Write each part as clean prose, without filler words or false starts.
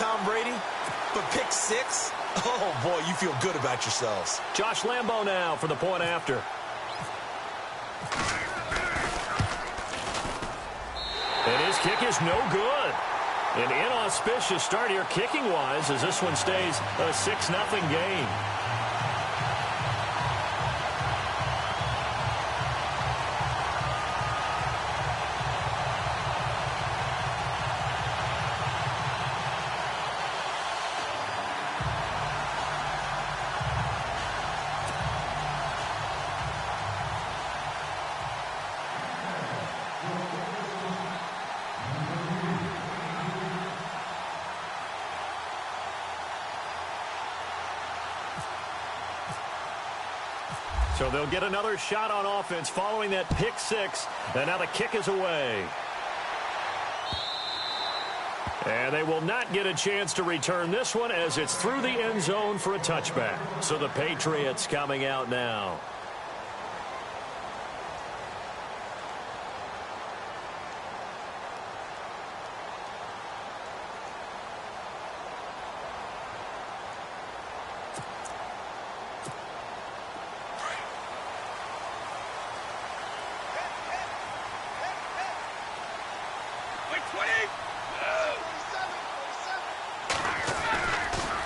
Tom Brady, but pick 6? Oh, boy, you feel good about yourselves. Josh Lambo now for the point after. And his kick is no good. An inauspicious start here kicking-wise as this one stays a 6-0 game. So they'll get another shot on offense following that pick 6. And now the kick is away. And they will not get a chance to return this one as it's through the end zone for a touchback. So the Patriots coming out now.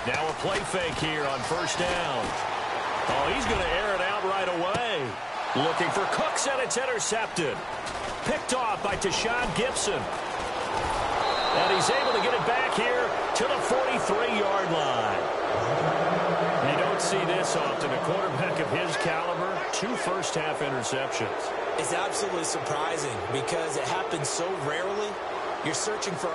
Now a play fake here on first down. Oh, he's going to air it out right away. Looking for Cooks, and it's intercepted. Picked off by Tashawn Gibson. And he's able to get it back here to the 43-yard line. You don't see this often. A quarterback of his caliber, 2 first-half interceptions. It's absolutely surprising because it happens so rarely. You're searching for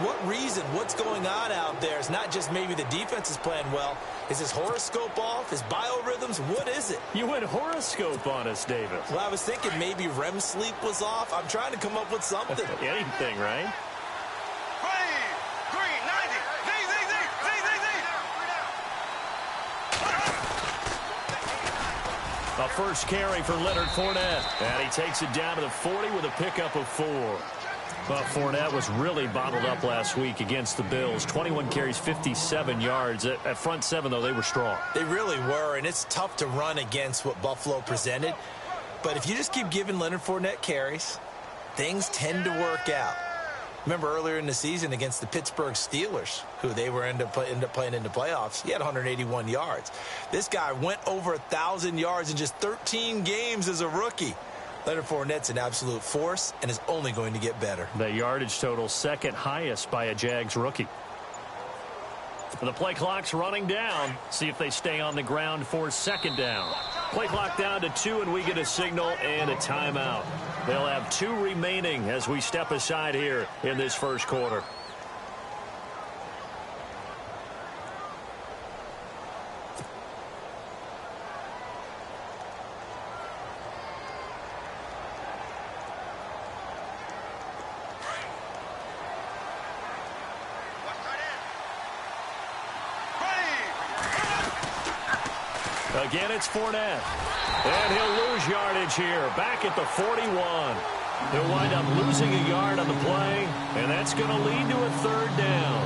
what reason, what's going on out there. It's not just maybe the defense is playing well. Is his horoscope off? His biorhythms? What is it? You went horoscope on us, Davis. Well, I was thinking maybe REM sleep was off. I'm trying to come up with something. Anything, right? A first carry for Leonard Fournette. And he takes it down to the 40 with a pickup of 4. But Fournette was really bottled up last week against the Bills. 21 carries, 57 yards. At front 7, though, they were strong. They really were, and it's tough to run against what Buffalo presented. But if you just keep giving Leonard Fournette carries, things tend to work out. Remember earlier in the season against the Pittsburgh Steelers, who they were end up playing in the playoffs, he had 181 yards. This guy went over 1,000 yards in just 13 games as a rookie. Leonard Fournette's an absolute force and is only going to get better. The yardage total second highest by a Jags rookie. The play clock's running down. See if they stay on the ground for second down. Play clock down to 2, and we get a signal and a timeout. They'll have 2 remaining as we step aside here in this first quarter. Again, it's Fournette. And he'll lose yardage here, back at the 41. He'll wind up losing a yard on the play, and that's going to lead to a third down.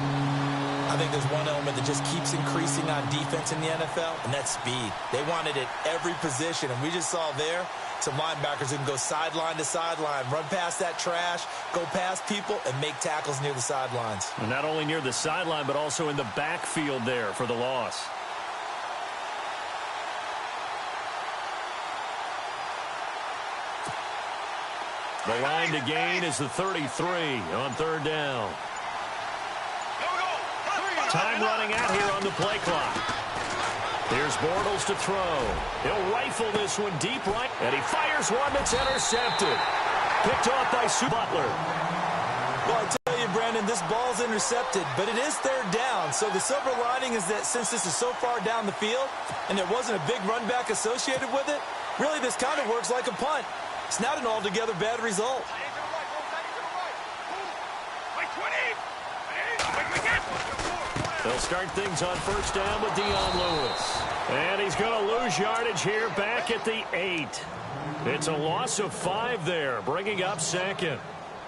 I think there's one element that just keeps increasing on defense in the NFL, and that's speed. They want it at every position, and we just saw there some linebackers who can go sideline to sideline, run past that trash, go past people, and make tackles near the sidelines. And not only near the sideline, but also in the backfield there for the loss. The line to gain is the 33 on third down. Time running out here on the play clock. Here's Bortles to throw. He'll rifle this one deep right, and he fires one that's intercepted. Picked off by Sue Butler. Well, I tell you, Brandon, this ball's intercepted, but it is third down. So the silver lining is that since this is so far down the field and there wasn't a big run back associated with it, really this kind of works like a punt. It's not an altogether bad result. They'll start things on first down with Dion Lewis. And he's going to lose yardage here back at the 8. It's a loss of 5 there, bringing up second.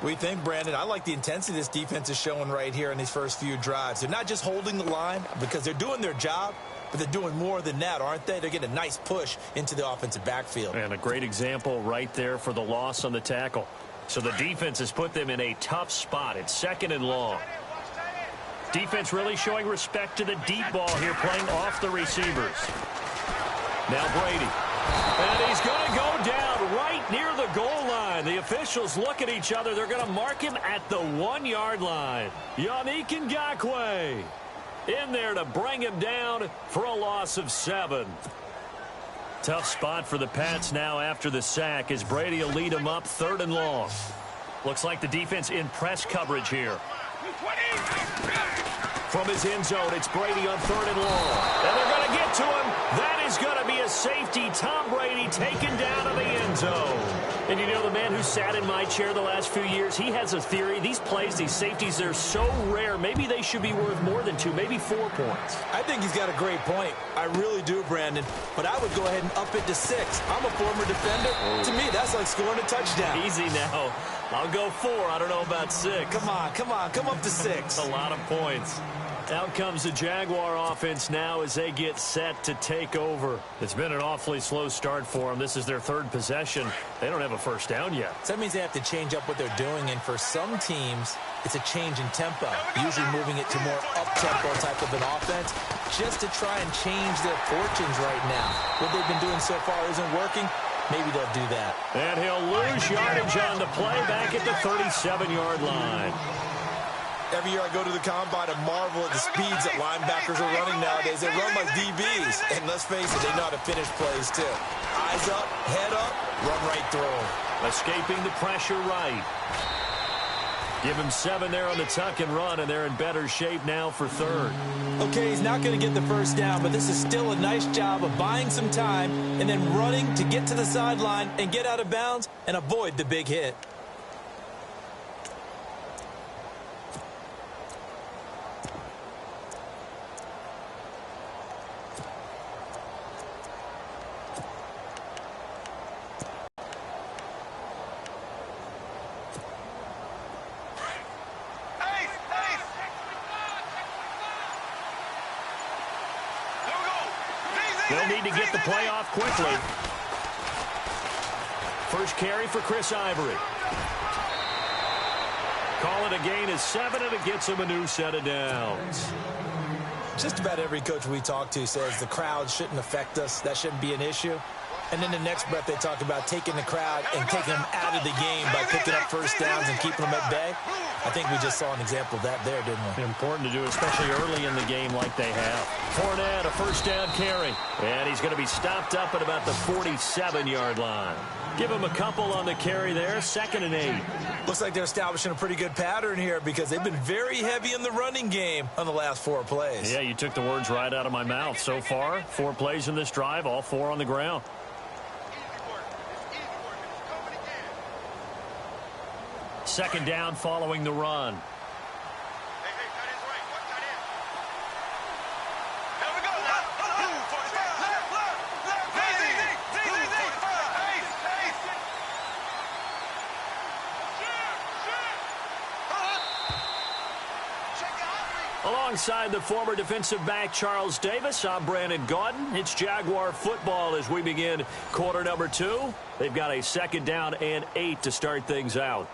What do you think, Brandon? I like the intensity this defense is showing right here in these first few drives. They're not just holding the line because they're doing their job, but they're doing more than that, aren't they? They're getting a nice push into the offensive backfield. And a great example right there for the loss on the tackle. So the defense has put them in a tough spot. It's 2nd and long. Defense really showing respect to the deep ball here, playing off the receivers. Now Brady. And he's going to go down right near the goal line. The officials look at each other. They're going to mark him at the 1-yard line. Yannick Ngakoue in there to bring him down for a loss of 7. Tough spot for the Pats now after the sack as Brady will lead him up 3rd and long. Looks like the defense in press coverage here. From his end zone, it's Brady on 3rd and long. And they're going to get to him. That is going to be a safety. Tom Brady taken down to the end zone. And you know, the man who sat in my chair the last few years, he has a theory. These plays, these safeties, they're so rare. Maybe they should be worth more than 2, maybe 4 points. I think he's got a great point. I really do, Brandon. But I would go ahead and up it to 6. I'm a former defender. To me, that's like scoring a touchdown. Easy now. I'll go 4. I don't know about 6. Come on. Come up to 6. A lot of points. Out comes the Jaguar offense now as they get set to take over. It's been an awfully slow start for them. This is their 3rd possession. They don't have a first down yet. So that means they have to change up what they're doing, and for some teams, it's a change in tempo, usually moving it to more up-tempo type of an offense, just to try and change their fortunes right now. What they've been doing so far isn't working. Maybe they'll do that. And he'll lose yardage on the play back at the 37-yard line. Every year I go to the combine and marvel at the speeds that linebackers are running nowadays. They run like DBs. And let's face it, they know how to finish plays too. Eyes up, head up, run right through them. Escaping the pressure right. Give him 7 there on the tuck and run, and they're in better shape now for 3rd. Okay, he's not going to get the first down, but this is still a nice job of buying some time and then running to get to the sideline and get out of bounds and avoid the big hit. They'll need to get the play off quickly. First carry for Chris Ivory. Call it a gain of 7, and it gets him a new set of downs. Just about every coach we talk to says the crowd shouldn't affect us. That shouldn't be an issue. And then the next breath they talk about taking the crowd and taking them out of the game by picking up first downs and keeping them at bay. I think we just saw an example of that there, didn't we? Important to do, especially early in the game like they have. Fournette, a first down carry. And he's going to be stopped up at about the 47-yard line. Give him a couple on the carry there, 2nd and 8. Looks like they're establishing a pretty good pattern here because they've been very heavy in the running game on the last 4 plays. Yeah, you took the words right out of my mouth. So far, 4 plays in this drive, all 4 on the ground. Second down following the run. Alongside the former defensive back Charles Davis, I'm Brandon Gaudin. It's Jaguar football as we begin quarter number 2. They've got a 2nd down and 8 to start things out.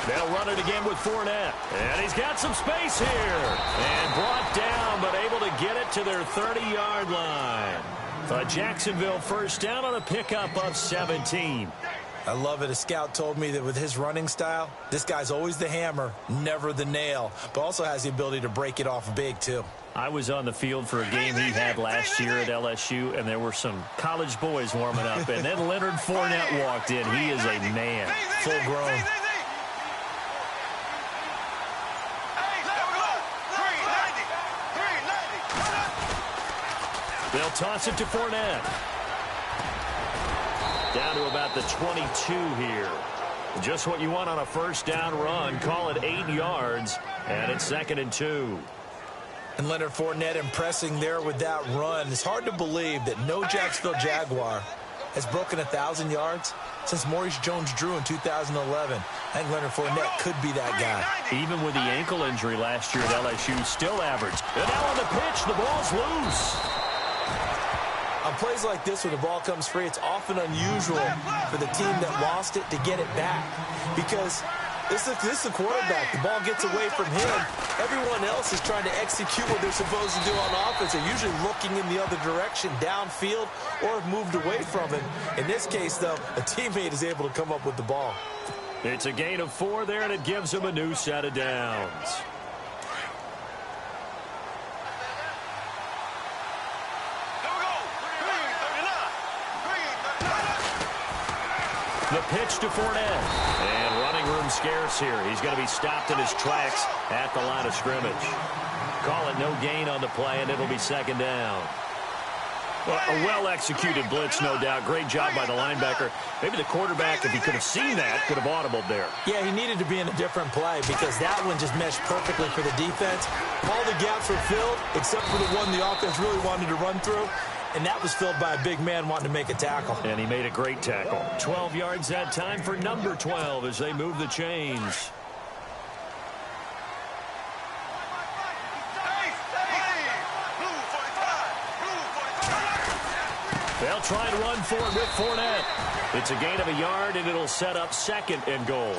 They'll run it again with Fournette. And he's got some space here. And brought down, but able to get it to their 30-yard line. A Jacksonville first down on a pickup of 17. I love it. A scout told me that with his running style, this guy's always the hammer, never the nail, but also has the ability to break it off big, too. I was on the field for a game he had last year at LSU, and there were some college boys warming up. And then Leonard Fournette walked in. He is a man. Full grown. They'll toss it to Fournette. Down to about the 22 here. Just what you want on a first down run. Call it 8 yards, and it's 2nd and 2. And Leonard Fournette impressing there with that run. It's hard to believe that no Jacksonville Jaguar has broken 1,000 yards since Maurice Jones-Drew in 2011. I think Leonard Fournette could be that guy. Even with the ankle injury last year at LSU, still averaged. And now on the pitch, the ball's loose. On plays like this where the ball comes free, it's often unusual for the team that lost it to get it back. Because this is the quarterback. The ball gets away from him. Everyone else is trying to execute what they're supposed to do on offense. They're usually looking in the other direction, downfield, or have moved away from him. In this case, though, a teammate is able to come up with the ball. It's a gain of 4 there, and it gives him a new set of downs. The pitch to Fournette. And running room scarce here. He's going to be stopped in his tracks at the line of scrimmage. Call it no gain on the play, and it'll be 2nd down. Well, a well-executed blitz, no doubt. Great job by the linebacker. Maybe the quarterback, if he could have seen that, could have audibled there. Yeah, he needed to be in a different play because that one just meshed perfectly for the defense. All the gaps were filled except for the one the offense really wanted to run through. And that was filled by a big man wanting to make a tackle. And he made a great tackle. 12 yards that time for number 12 as they move the chains. They'll try and run for it with Fournette. It's a gain of a yard, and it'll set up 2nd and goal.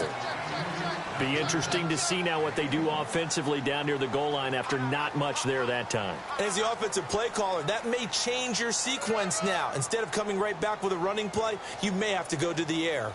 Be interesting to see now what they do offensively down near the goal line after not much there that time. As the offensive play caller, that may change your sequence now. Instead of coming right back with a running play, you may have to go to the air.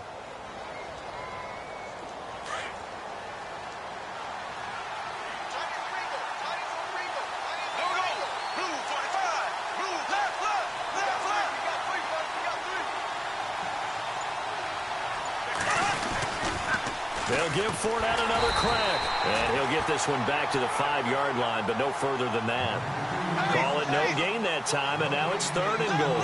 They'll give Fournette another crack. And he'll get this one back to the 5-yard line, but no further than that. Call it no gain that time, and now it's 3rd and goal.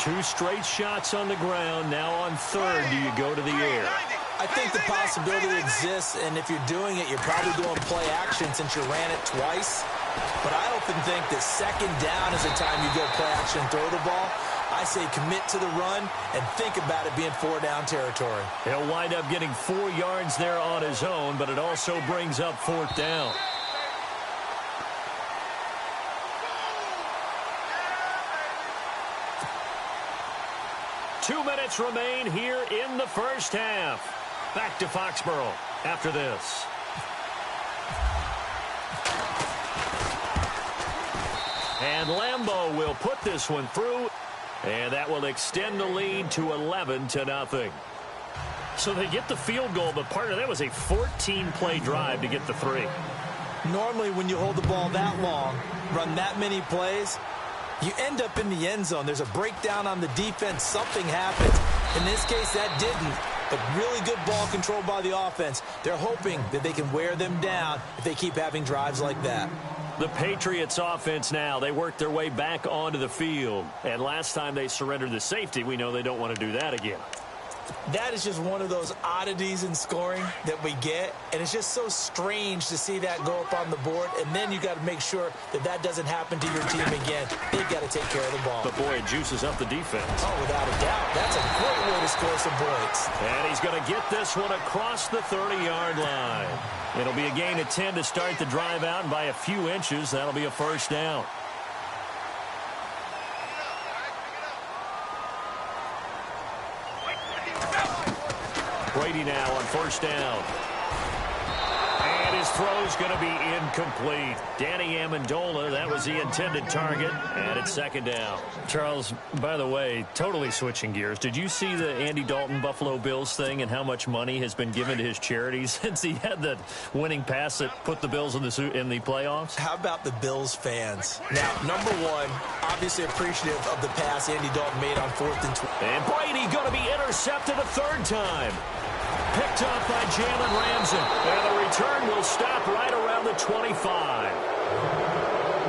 2 straight shots on the ground. Now on 3rd, do you go to the air? I think the possibility exists, and if you're doing it, you're probably doing play action since you ran it twice. But I often think that 2nd down is the time you go play action and throw the ball. I say commit to the run and think about it being 4-down territory. He'll wind up getting 4 yards there on his own, but it also brings up 4th down. Two minutes remain here in the first half. Back to Foxborough after this. And Lambeau will put this one through. And that will extend the lead to 11-0. So they get the field goal, but part of that was a 14-play drive to get the 3. Normally, when you hold the ball that long, run that many plays, you end up in the end zone. There's a breakdown on the defense. Something happens. In this case, that didn't. But really good ball control by the offense. They're hoping that they can wear them down if they keep having drives like that. The Patriots offense now, they work their way back onto the field. And last time they surrendered the safety, we know they don't want to do that again. That is just one of those oddities in scoring that we get. And it's just so strange to see that go up on the board. And then you got to make sure that that doesn't happen to your team again. They've got to take care of the ball. But, boy, it juices up the defense. Oh, without a doubt. That's a great way to score some points. And he's going to get this one across the 30-yard line. It'll be a gain of 10 to start the drive out, and by a few inches, that'll be a first down. Brady now on first down. And his throw's going to be incomplete. Danny Amendola, that was the intended target, and it's 2nd down. Charles, by the way, totally switching gears. Did you see the Andy Dalton Buffalo Bills thing and how much money has been given to his charities since he had the winning pass that put the Bills in the playoffs? How about the Bills fans? Now, number one, obviously appreciative of the pass Andy Dalton made on 4th and 12. And Brady going to be intercepted a 3rd time. Picked up by Jalen Ramsey. And the return will stop right around the 25.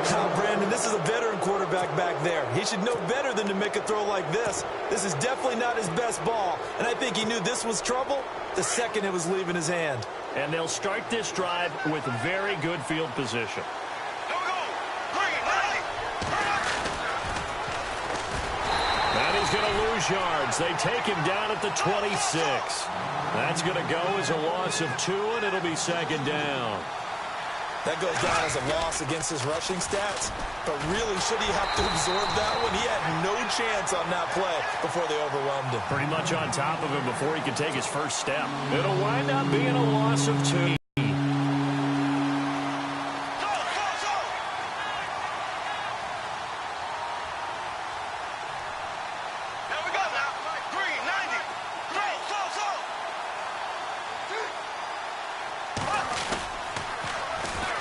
Brandon, this is a veteran quarterback back there. He should know better than to make a throw like this. This is definitely not his best ball, and I think he knew this was trouble the second it was leaving his hand. And they'll start this drive with very good field position. And he's going to lose yards. They take him down at the 26. That's going to go as a loss of 2, and it'll be second down. That goes down as a loss against his rushing stats, but really, should he have to absorb that one? He had no chance on that play before they overwhelmed him. Pretty much on top of him before he could take his first step. It'll wind up being a loss of 2.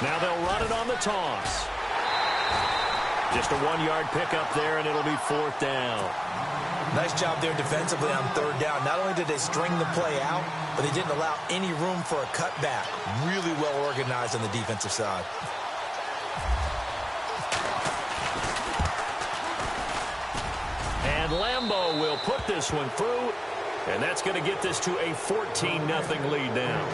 Now they'll run it on the toss. Just a 1-yard pickup there, and it'll be 4th down. Nice job there defensively on 3rd down. Not only did they string the play out, but they didn't allow any room for a cutback. Really well organized on the defensive side. And Lambeau will put this one through, and that's going to get this to a 14-0 lead now.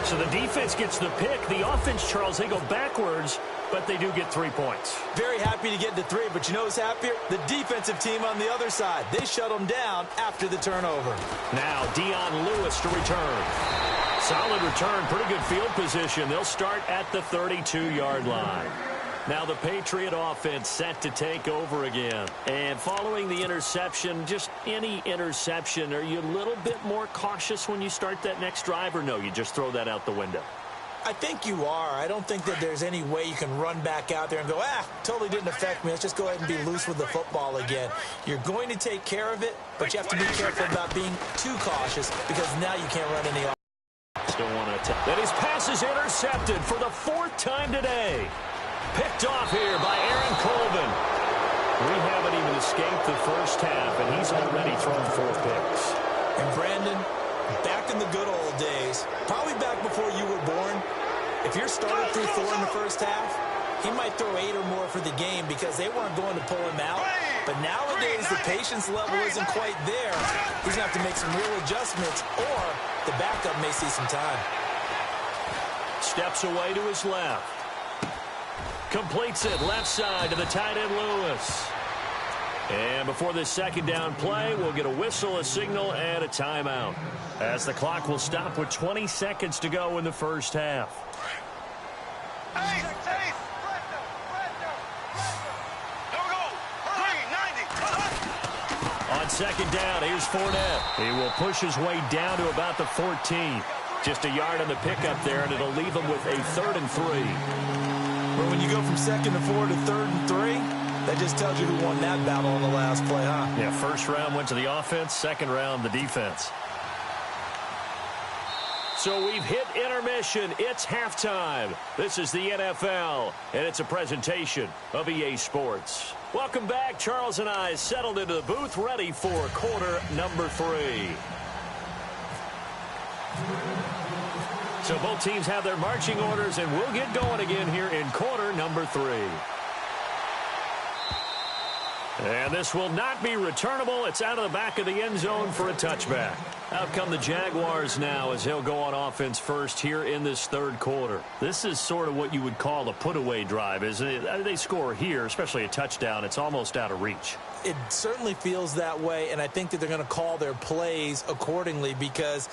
So the defense gets the pick. The offense, Charles, they go backwards, but they do get 3 points. Very happy to get to 3, but you know who's happier? The defensive team on the other side. They shut them down after the turnover. Now Dion Lewis to return. Solid return, pretty good field position. They'll start at the 32-yard line. Now the Patriot offense set to take over again. And following the interception, just any interception, are you a little bit more cautious when you start that next drive, or no, you just throw that out the window? I think you are. I don't think that there's any way you can run back out there and go, totally didn't affect me. Let's just go ahead and be loose with the football again. You're going to take care of it, but you have to be careful about being too cautious because now you can't run any offense. Still want to attack. Then his pass is intercepted for the 4th time today. Picked off here by Aaron Colvin. We haven't even escaped the first half, and he's already thrown 4 picks. And Brandon, back in the good old days, probably back before you were born, if you're started through 4 in the first half, he might throw 8 or more for the game because they weren't going to pull him out. But nowadays, the patience level isn't quite there. He's going to have to make some real adjustments, or the backup may see some time. Steps away to his left. Completes it left side to the tight end Lewis. And before this second down play, we'll get a whistle, a signal, and a timeout, as the clock will stop with 20 seconds to go in the first half. On second down, here's Fournette. He will push his way down to about the 14. Just a yard on the pickup there, and it'll leave him with a 3rd and 3. But when you go from 2nd and 4 to 3rd and 3, that just tells you who won that battle on the last play, huh? Yeah, first round went to the offense, second round the defense. So we've hit intermission. It's halftime. This is the NFL, and it's a presentation of EA Sports. Welcome back. Charles and I settled into the booth, ready for quarter number 3. So both teams have their marching orders, and we'll get going again here in quarter number 3. And this will not be returnable. It's out of the back of the end zone for a touchback. Out come the Jaguars now as he'll go on offense first here in this 3rd quarter. This is sort of what you would call a put-away drive, isn't it? They score here, especially a touchdown. It's almost out of reach. It certainly feels that way, and I think that they're going to call their plays accordingly because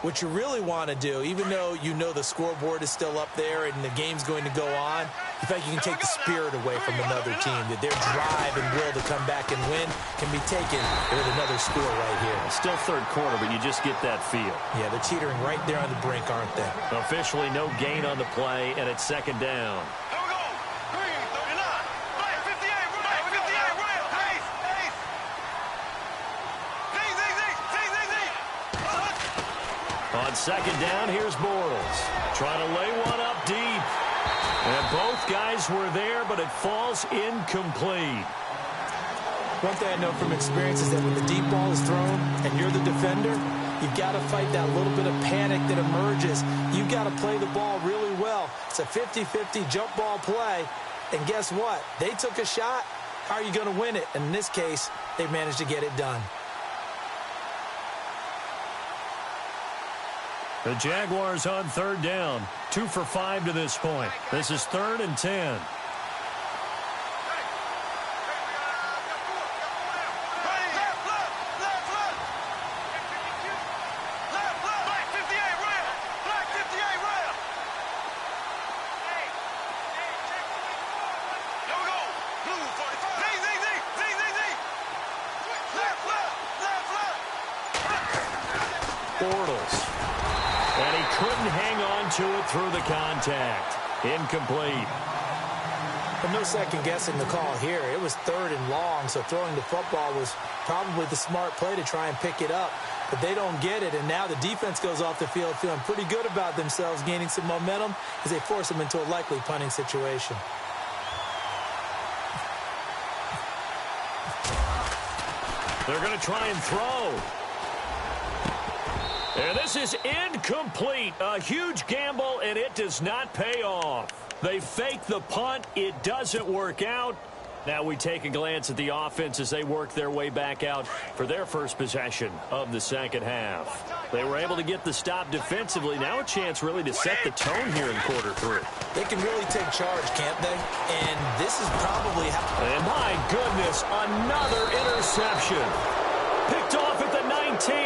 what you really want to do, even though you know the scoreboard is still up there and the game's going to go on, you think you can take the spirit away from another team, that their drive and will to come back and win can be taken with another score right here. Still 3rd quarter, but you just get that feel. Yeah, they're teetering right there on the brink, aren't they? Officially no gain on the play, and it's 2nd down. On 2nd down, here's Bortles. Trying to lay one up deep. And both guys were there, but it falls incomplete. One thing I know from experience is that when the deep ball is thrown and you're the defender, you've got to fight that little bit of panic that emerges. You've got to play the ball really well. It's a 50-50 jump ball play, And guess what? They took a shot. How are you going to win it? And in this case, they managed to get it done. The Jaguars on third down. 2 for 5 to this point. This is 3rd and 10. And he couldn't hang on to it through the contact. Incomplete. But no second guessing the call here. It was 3rd and long, so throwing the football was probably the smart play to try and pick it up. But they don't get it, and now the defense goes off the field feeling pretty good about themselves, gaining some momentum as they force them into a likely punting situation. They're going to try and throw. And this is incomplete. A huge gamble, and it does not pay off. They fake the punt. It doesn't work out. Now we take a glance at the offense as they work their way back out for their first possession of the second half. They were able to get the stop defensively. Now a chance really to set the tone here in quarter 3. They can really take charge, can't they? And this is probably how... And my goodness, another interception. Picked off at the 19.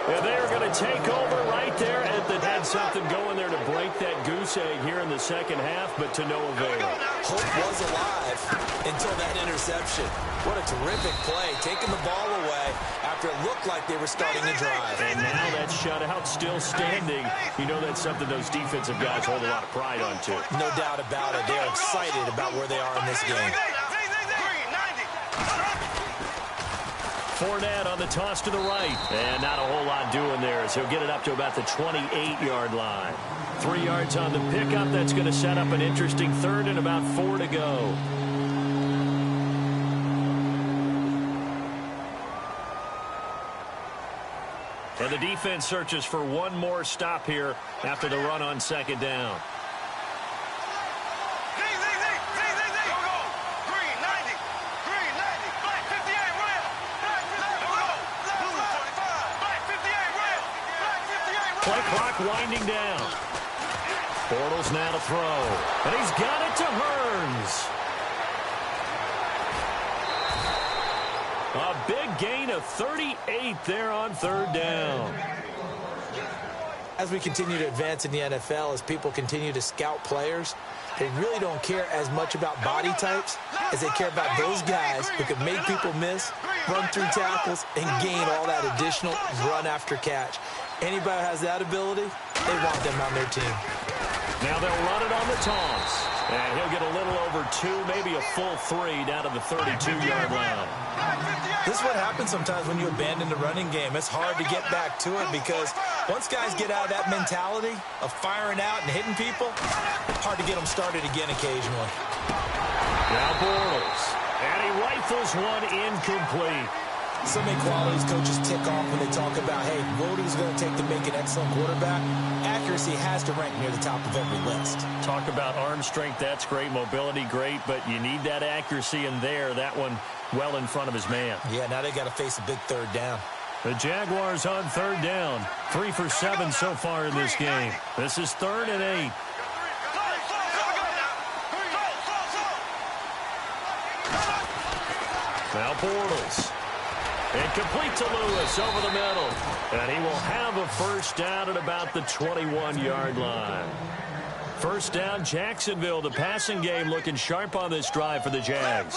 And they're going to take over right there. And they had something going there to break that goose egg here in the second half, but to no avail. Hope was alive until that interception. What a terrific play, taking the ball away after it looked like they were starting to drive. And now that shutout still standing. You know that's something those defensive guys hold a lot of pride on, too. No doubt about it. They're excited about where they are in this game. Fournette on the toss to the right. And not a whole lot doing there as he'll get it up to about the 28-yard line. 3 yards on the pickup. That's going to set up an interesting 3rd and about 4 to go. And the defense searches for one more stop here after the run on second down. Play clock winding down. Bortles now to throw. And he's got it to Hearns. A big gain of 38 there on 3rd down. As we continue to advance in the NFL, as people continue to scout players, they really don't care as much about body types as they care about those guys who can make people miss, run through tackles, and gain all that additional run after catch. Anybody who has that ability, they want them on their team. Now they'll run it on the toss. And he'll get a little over 2, maybe a full 3 down to the 32-yard line. This is what happens sometimes when you abandon the running game. It's hard to get back to it because once guys get out of that mentality of firing out and hitting people, hard to get them started again occasionally. Now Bortles. And he rifles one incomplete. So many qualities coaches tick off when they talk about, hey, what is going to take to make an excellent quarterback? Accuracy has to rank near the top of every list. Talk about arm strength, that's great. Mobility, great, but you need that accuracy in there. That one well in front of his man. Yeah, now they got to face a big 3rd down. The Jaguars on 3rd down. 3 for 7 so far in this game. This is 3rd and 8. Now Bortles. And complete to Lewis over the middle. And he will have a first down at about the 21-yard line. First down, Jacksonville. The passing game looking sharp on this drive for the Jags.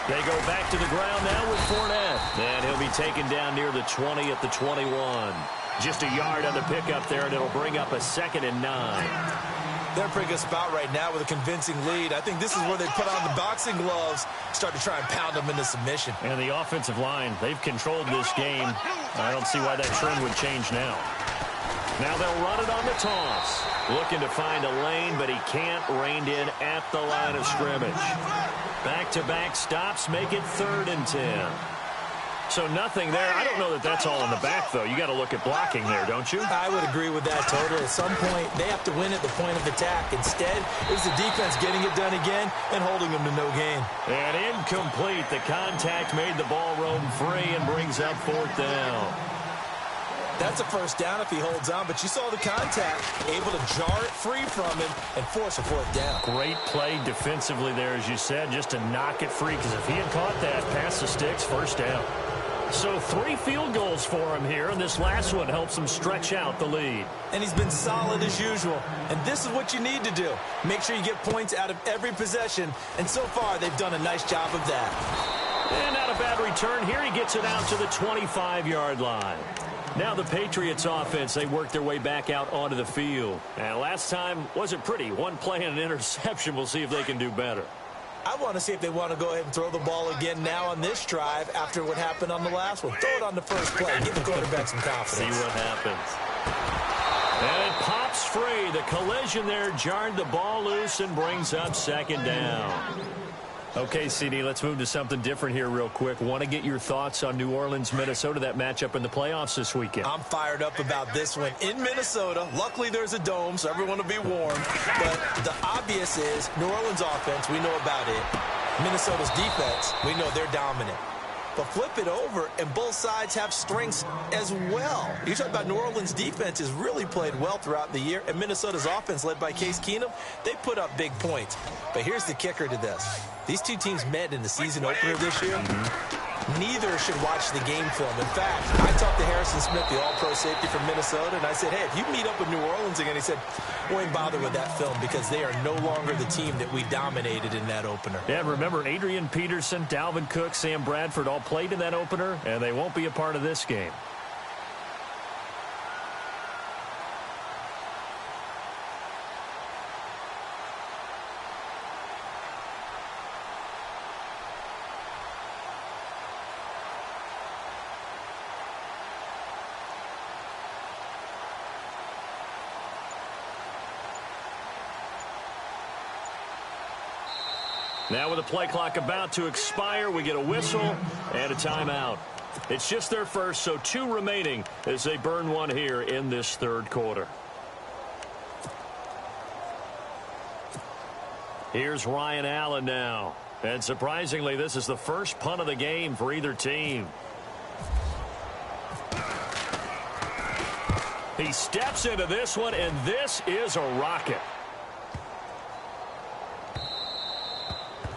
They go back to the ground now with Fournette. And he'll be taken down near the 20 at the 21. Just a yard on the pickup there, and it'll bring up a 2nd and 9. They're in a pretty good spot right now with a convincing lead. I think this is where they put on the boxing gloves, start to try and pound them into submission. And the offensive line, they've controlled this game. I don't see why that trend would change now. Now they'll run it on the toss. Looking to find a lane, but he can't. Reined in at the line of scrimmage. Back-to-back stops make it 3rd and 10. So nothing there. I don't know that that's all in the back, though. You got to look at blocking there, don't you? I would agree with that totally. At some point, they have to win at the point of attack. Instead, it was the defense getting it done again and holding them to no gain. And incomplete. The contact made the ball roam free and brings up 4th down. That's a first down if he holds on, but you saw the contact, able to jar it free from him and force a 4th down. Great play defensively there, as you said, just to knock it free, because if he had caught that, pass the sticks, 1st down. So 3 field goals for him here, and this last one helps him stretch out the lead. And he's been solid as usual. And this is what you need to do. Make sure you get points out of every possession, and so far they've done a nice job of that. And not a bad return here. He gets it out to the 25-yard line. Now the Patriots offense, they work their way back out onto the field. And last time wasn't pretty. One play and an interception. We'll see if they can do better. I want to see if they want to go ahead and throw the ball again now on this drive after what happened on the last one. Throw it on the first play. Give the quarterback some confidence. See what happens. And it pops free. The collision there jarred the ball loose and brings up 2nd down. Okay, CD, let's move to something different here real quick. Want to get your thoughts on New Orleans, Minnesota, that matchup in the playoffs this weekend. I'm fired up about this one. In Minnesota, luckily there's a dome, so everyone will be warm. But the obvious is New Orleans offense, we know about it. Minnesota's defense, we know they're dominant. But flip it over, and both sides have strengths as well. You're talking about New Orleans' defense has really played well throughout the year, and Minnesota's offense, led by Case Keenum, they put up big points. But here's the kicker to this. These two teams met in the season opener this year. Neither should watch the game film. In fact, I talked to Harrison Smith, the all-pro safety from Minnesota, and I said, hey, if you meet up with New Orleans again, he said, we ain't bother with that film because they are no longer the team that we dominated in that opener. Yeah, remember, Adrian Peterson, Dalvin Cook, Sam Bradford all played in that opener, and they won't be a part of this game. Now with the play clock about to expire, we get a whistle and a timeout. It's just their first, so 2 remaining as they burn one here in this 3rd quarter. Here's Ryan Allen now. And surprisingly, this is the first punt of the game for either team. He steps into this one, and this is a rocket.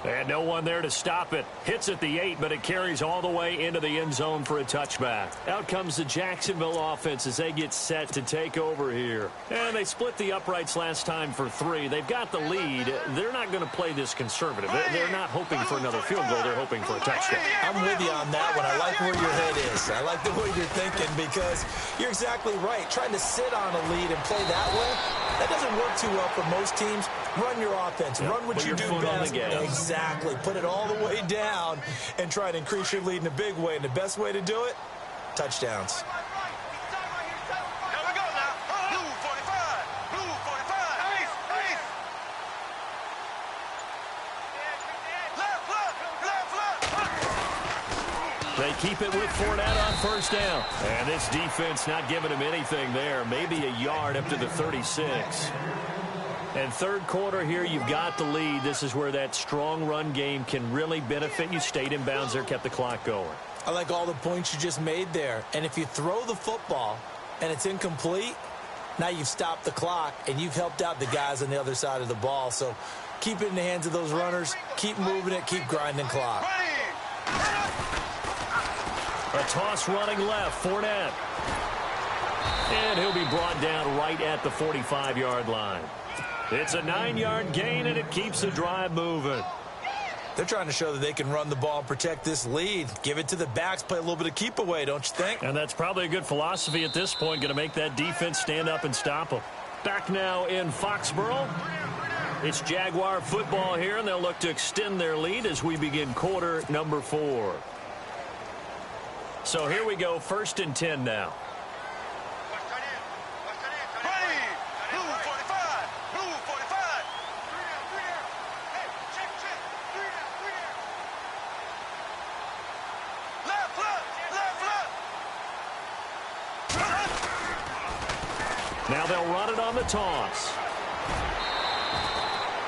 And no one there to stop it. Hits at the 8, but it carries all the way into the end zone for a touchback. Out comes the Jacksonville offense as they get set to take over here. And they split the uprights last time for 3. They've got the lead. They're not going to play this conservative. They're not hoping for another field goal. They're hoping for a touchdown. I'm with you on that one. I like where your head is. I like the way you're thinking because you're exactly right. Trying to sit on a lead and play that way, that doesn't work too well for most teams. Run your offense. Yep. Run what Put you your do foot best. on the gas. Exactly. Put it all the way down and try to increase your lead in a big way. And the best way to do it, touchdowns. They keep it with Fournette on 1st down. And this defense not giving him anything there. Maybe a yard up to the 36. And 3rd quarter here, you've got the lead. This is where that strong run game can really benefit you. Stayed in bounds there, kept the clock going. I like all the points you just made there. And if you throw the football and it's incomplete, now you've stopped the clock and you've helped out the guys on the other side of the ball. So keep it in the hands of those runners. Keep moving it. Keep grinding clock. A toss running left, Fournette. And he'll be brought down right at the 45-yard line. It's a 9-yard gain, and it keeps the drive moving. They're trying to show that they can run the ball and protect this lead. Give it to the backs, play a little bit of keep away, don't you think? And that's probably a good philosophy at this point, going to make that defense stand up and stop them. Back now in Foxborough. It's Jaguar football here, and they'll look to extend their lead as we begin quarter number 4. So here we go, 1st and 10 now. Now they'll run it on the toss.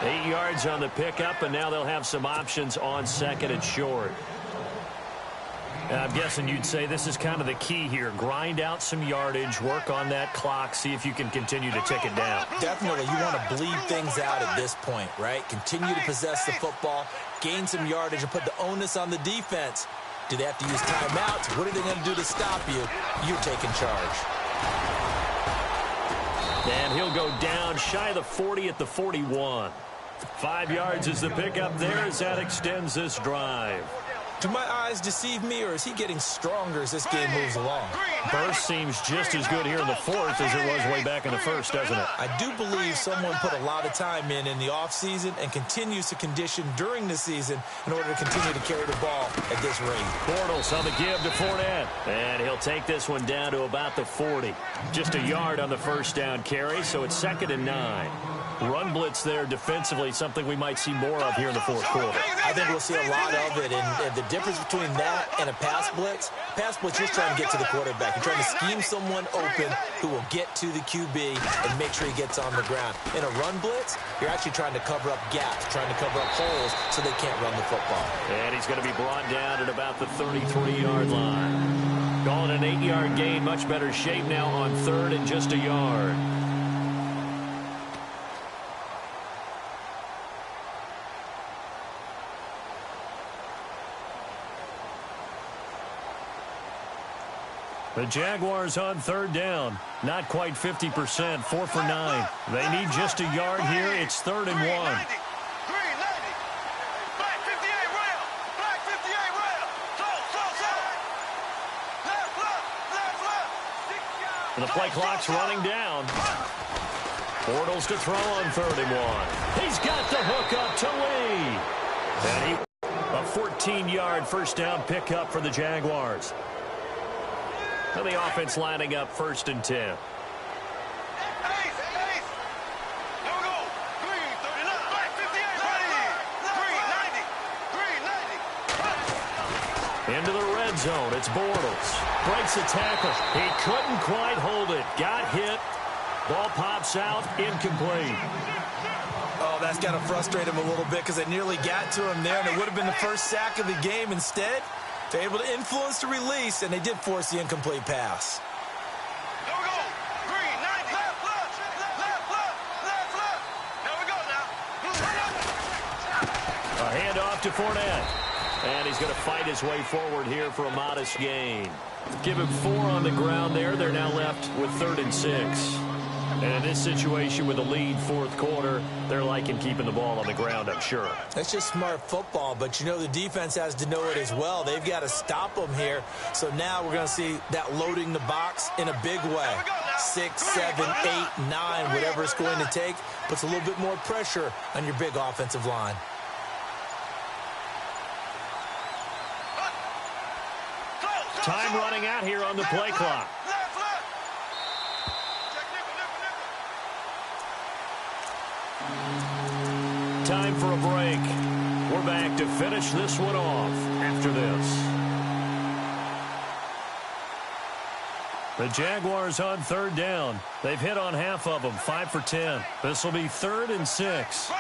8 yards on the pickup, and now they'll have some options on second and short. I'm guessing you'd say this is kind of the key here. Grind out some yardage, work on that clock, see if you can continue to tick it down. Definitely, you want to bleed things out at this point, right? Continue to possess the football, gain some yardage, and put the onus on the defense. Do they have to use timeouts? What are they going to do to stop you? You're taking charge. And he'll go down shy of the 40 at the 41. 5 yards is the pickup there as that extends this drive. Do my eyes deceive me, or is he getting stronger as this game moves along? Burst seems just as good here in the fourth as it was way back in the first, doesn't it? I do believe someone put a lot of time in the offseason and continues to condition during the season in order to continue to carry the ball at this rate. Bortles on the give to Fournette. And he'll take this one down to about the 40. Just a yard on the first down carry, so it's 2nd and 9. Run blitz there defensively, something we might see more of here in the fourth quarter. I think we'll see a lot of it, and the difference between that and a pass blitz, you're trying to get to the quarterback. You're trying to scheme someone open who will get to the QB and make sure he gets on the ground. In a run blitz, you're actually trying to cover up gaps, trying to cover up holes so they can't run the football. And he's going to be brought down at about the 33-yard line. Calling an 8-yard gain, much better shape now on 3rd and just a yard. The Jaguars on 3rd down. Not quite 50%, 4 for 9. They need just a yard here. It's 3rd and 1. And the play clock's running down. Bortles to throw on 3rd and 1. He's got the hook up to Lee. And a 14-yard first down pickup for the Jaguars. And the offense lining up 1st and 10. Into the red zone. It's Bortles. Breaks a tackle. He couldn't quite hold it. Got hit. Ball pops out. Incomplete. Oh, that's got to frustrate him a little bit because they nearly got to him there, and it would have been the first sack of the game. Instead, they're able to influence the release, and they did force the incomplete pass. A handoff to Fournette. And he's going to fight his way forward here for a modest gain. Give him 4 on the ground there. They're now left with 3rd and 6. And in this situation with a lead 4th quarter, they're liking keeping the ball on the ground, I'm sure. That's just smart football, but you know the defense has to know it as well. They've got to stop them here. So now we're going to see that loading the box in a big way. 6, 7, 8, 9, whatever it's going to take, puts a little bit more pressure on your big offensive line. Time running out here on the play clock. Time for a break. We're back to finish this one off after this. The Jaguars on 3rd down. They've hit on half of them, 5 for 10. This will be 3rd and 6.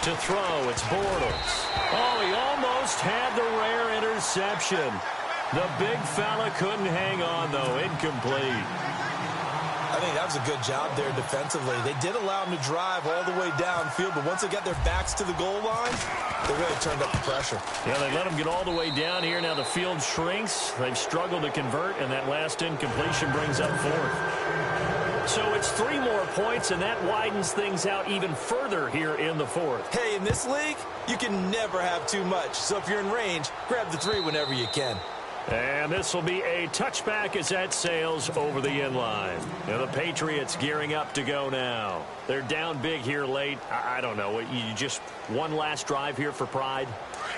To throw, it's Bortles. Oh, he almost had the rare interception. The big fella couldn't hang on, though. Incomplete. I think that was a good job there defensively. They did allow him to drive all the way downfield, but once they got their backs to the goal line, they really turned up the pressure. Yeah, they let him get all the way down here. Now the field shrinks. They've struggled to convert, and that last incompletion brings up 4th. So it's 3 more points, and that widens things out even further here in the 4th. Hey, in this league, you can never have too much. So if you're in range, grab the 3 whenever you can. And this will be a touchback as that sails over the end line. Now the Patriots gearing up to go now. They're down big here late. I don't know. You just one last drive here for pride?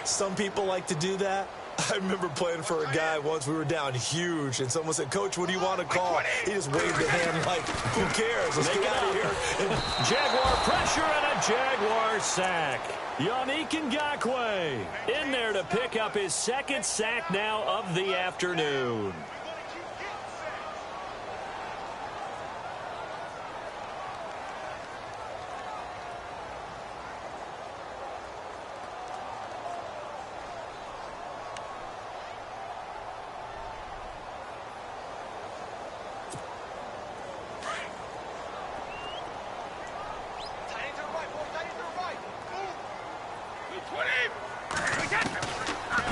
Some people like to do that. I remember playing for a guy once. We were down huge, and someone said, "Coach, what do you want to call?" He just waved the hand like, "Who cares? Let's get out of here." Jaguar pressure and a Jaguar sack. Yannick Ngakoue in there to pick up his second sack now of the afternoon.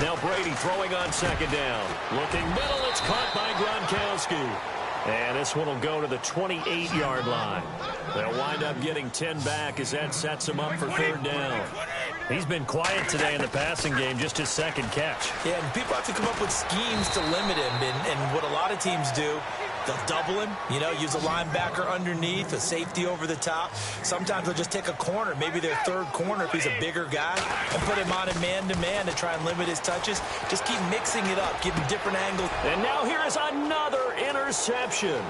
Now Brady throwing on second down. Looking middle, it's caught by Gronkowski. And this one will go to the 28-yard line. They'll wind up getting 10 back as that sets him up for third down. He's been quiet today in the passing game, just his second catch. Yeah, and people have to come up with schemes to limit him. And what a lot of teams do, they'll double him, use a linebacker underneath, a safety over the top. Sometimes they'll just take a corner, maybe their third corner if he's a bigger guy, and put him on a man-to-man to try and limit his touches. Just keep mixing it up, give him different angles. And now here is another interception.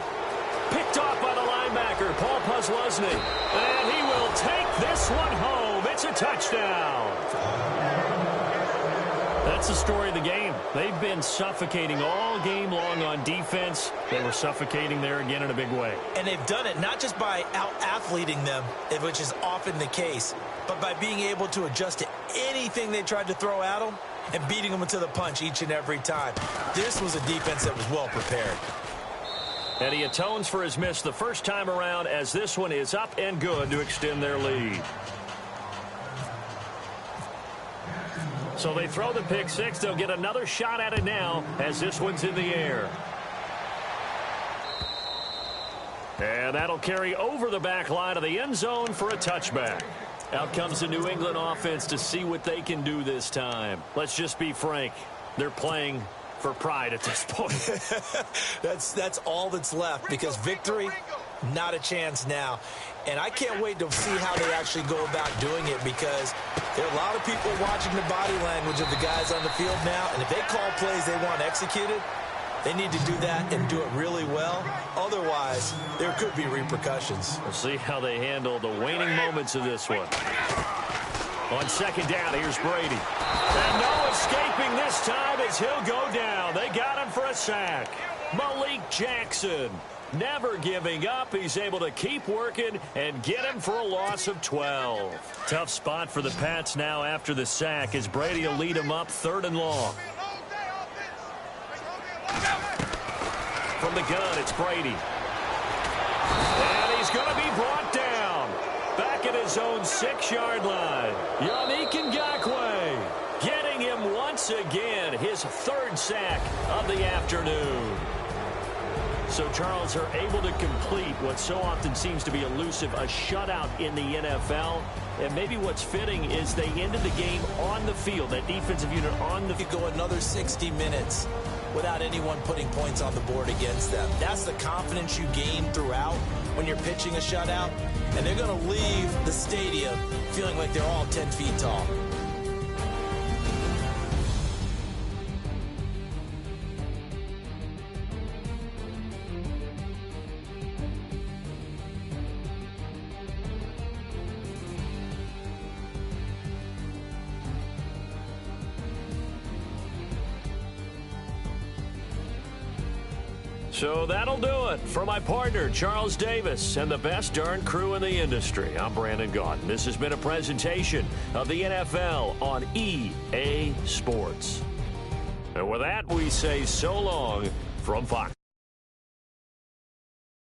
Picked off by the linebacker, Paul Tljsr2live. And he will take this one home. It's a touchdown. That's the story of the game. They've been suffocating all game long on defense. They were suffocating there again in a big way. And they've done it not just by out-athleting them, which is often the case, but by being able to adjust to anything they tried to throw at them and beating them to the punch each and every time. This was a defense that was well prepared. And he atones for his miss the first time around as this one is up and good to extend their lead. So they throw the pick six. They'll get another shot at it now as this one's in the air. And that'll carry over the back line of the end zone for a touchback. Out comes the New England offense to see what they can do this time. Let's just be frank. They're playing for pride at this point. That's all that's left, because victory, not a chance now. And I can't wait to see how they actually go about doing it, because there are a lot of people watching the body language of the guys on the field now, and if they call plays they want executed, they need to do that and do it really well. Otherwise, there could be repercussions. We'll see how they handle the waning moments of this one. On second down, here's Brady. And no escaping this time as he'll go down. They got him for a sack. Malik Jackson never giving up. He's able to keep working and get him for a loss of 12. Tough spot for the Pats now after the sack as Brady will lead him up 3rd and long. From the gun, it's Brady. And he's going to be brought down. Back at his own 6-yard line. Yannick Ngakoue getting him once again. His 3rd sack of the afternoon. So, Charles, are able to complete what so often seems to be elusive, a shutout in the NFL. And maybe what's fitting is they ended the game on the field, that defensive unit on the field. You go another 60 minutes without anyone putting points on the board against them. That's the confidence you gain throughout when you're pitching a shutout. And they're going to leave the stadium feeling like they're all 10 feet tall. So that'll do it for my partner, Charles Davis, and the best darn crew in the industry. I'm Brandon Gaudin. This has been a presentation of the NFL on EA Sports. And with that, we say so long from Fox.